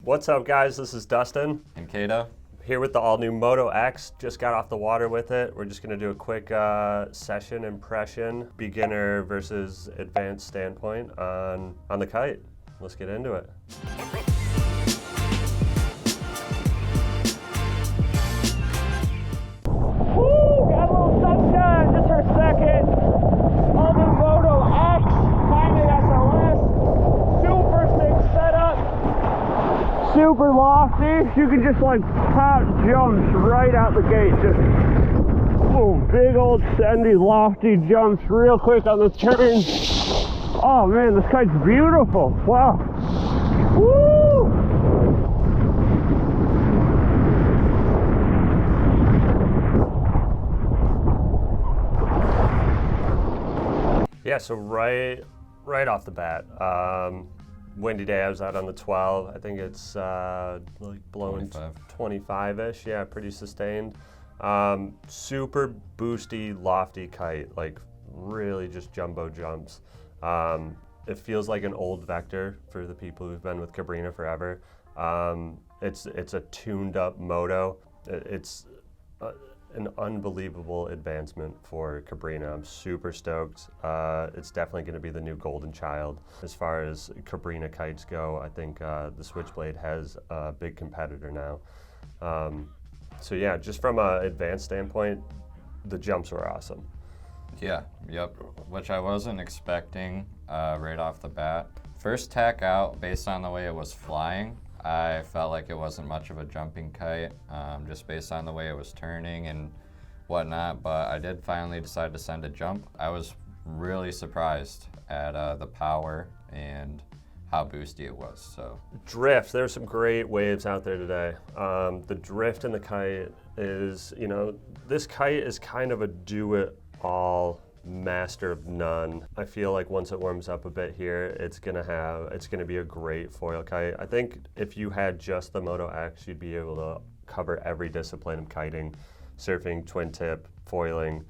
What's up, guys? This is Dustin and Cado. Here with the all-new Moto X. Just got off the water with it. We're just going to do a quick session impression, beginner versus advanced standpoint on the kite. Let's get into it. Woo! Got a little sunshine just for a second. All-new Moto X, finally SLS. Super sick setup. Super lofty. You can just like pop jumps right out the gate. Just boom, big old sandy lofty jumps real quick on the turn. Oh man, this kite's beautiful. Wow. Woo! Yeah, so right off the bat, windy day. I was out on the 12. I think it's like blowing 25-ish. Yeah, pretty sustained. Super boosty, lofty kite. Like really just jumbo jumps. It feels like an old Vector for the people who've been with Cabrinha forever. It's a tuned up moto. It's an unbelievable advancement for Cabrinha. I'm super stoked. It's definitely going to be the new golden child. As far as Cabrinha kites go, I think the Switchblade has a big competitor now. So yeah, just from an advanced standpoint, the jumps were awesome. Yeah, yep, which I wasn't expecting right off the bat. First tack out, based on the way it was flying, I felt like it wasn't much of a jumping kite, just based on the way it was turning and whatnot, but I did finally decide to send a jump. I was really surprised at the power and how boosty it was. So drift, there's some great waves out there today. The drift in the kite is, this kite is kind of a do-it-all, master of none. I feel like once it warms up a bit here, it's gonna be a great foil kite. I think if you had just the Moto X, you'd be able to cover every discipline of kiting, surfing, twin tip, foiling,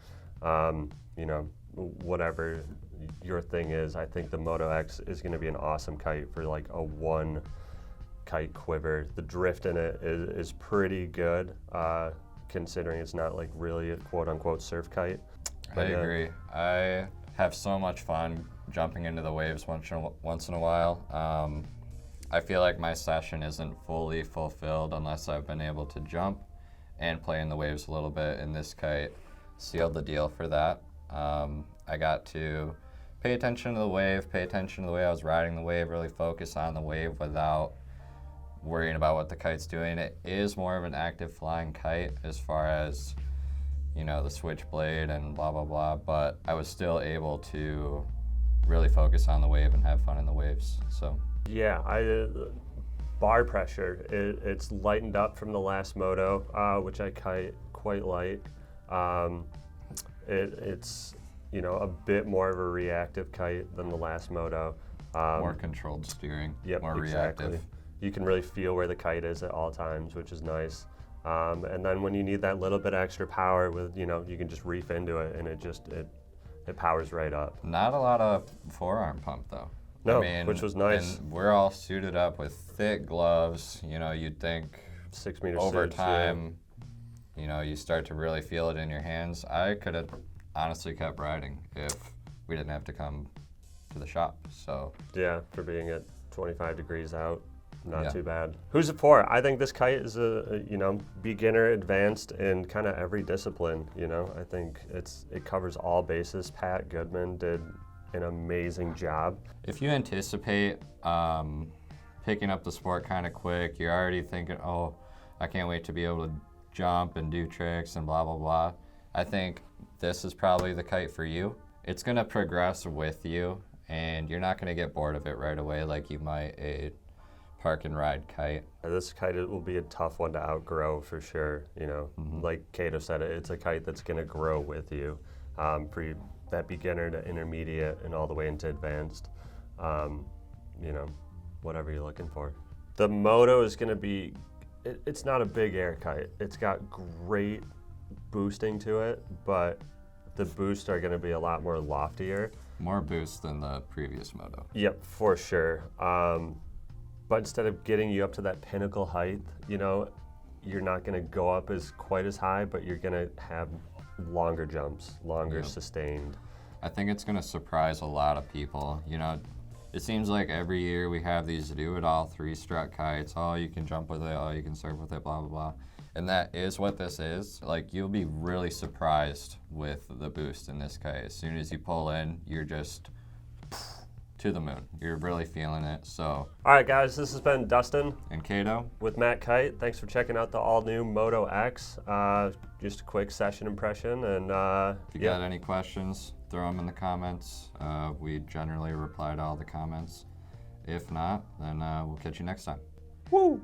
whatever your thing is. I think the Moto X is gonna be an awesome kite for like a one kite quiver. The drift in it is pretty good, considering it's not like really a quote unquote surf kite. I agree. I have so much fun jumping into the waves once in a while. I feel like my session isn't fully fulfilled unless I've been able to jump and play in the waves a little bit, and this kite sealed the deal for that. I got to pay attention to the wave, pay attention to the way I was riding the wave, really focus on the wave without worrying about what the kite's doing. It is more of an active flying kite as far as the Switchblade and blah, blah, blah, but I was still able to really focus on the wave and have fun in the waves, so. Yeah, bar pressure, it's lightened up from the last moto, which I kite quite light. It's, a bit more of a reactive kite than the last moto. More controlled steering, yep, more exactly. reactive. You can really feel where the kite is at all times, which is nice. And then when you need that little bit extra power with, you can just reef into it and it powers right up. Not a lot of forearm pump though. No, which was nice. And we're all suited up with thick gloves. You'd think 6 meter over suits, time, you start to really feel it in your hands. I could have honestly kept riding if we didn't have to come to the shop, so. Yeah, for being at 25 degrees out. Not too bad. Who's it for? I think this kite is a beginner, advanced in kind of every discipline. I think it covers all bases. Pat Goodman did an amazing job. If you anticipate picking up the sport kind of quick, you're already thinking, oh, I can't wait to be able to jump and do tricks and blah, blah, blah. I think this is probably the kite for you. It's gonna progress with you and you're not gonna get bored of it right away like you might a park and ride kite. This kite will be a tough one to outgrow for sure. Like Cado said, it's a kite that's going to grow with you, for that beginner to intermediate and all the way into advanced. Whatever you're looking for. The Moto is going to be, it's not a big air kite. It's got great boosting to it, but the boosts are going to be a lot more loftier. More boost than the previous Moto. Yep, for sure. but instead of getting you up to that pinnacle height, you know, you're not gonna go up as quite as high, but you're gonna have longer jumps, longer sustained. I think it's gonna surprise a lot of people. You know, it seems like every year we have these do it all 3-strut kites. Oh, you can jump with it, oh, you can surf with it, blah, blah, blah. And that is what this is. Like, you'll be really surprised with the boost in this kite. As soon as you pull in, you're just to the moon. You're really feeling it, so. All right, guys, this has been Dustin And Cado with MACkite. Thanks for checking out the all-new Moto X. Just a quick session impression, and if you got any questions, throw them in the comments. We generally reply to all the comments. If not, then we'll catch you next time. Woo!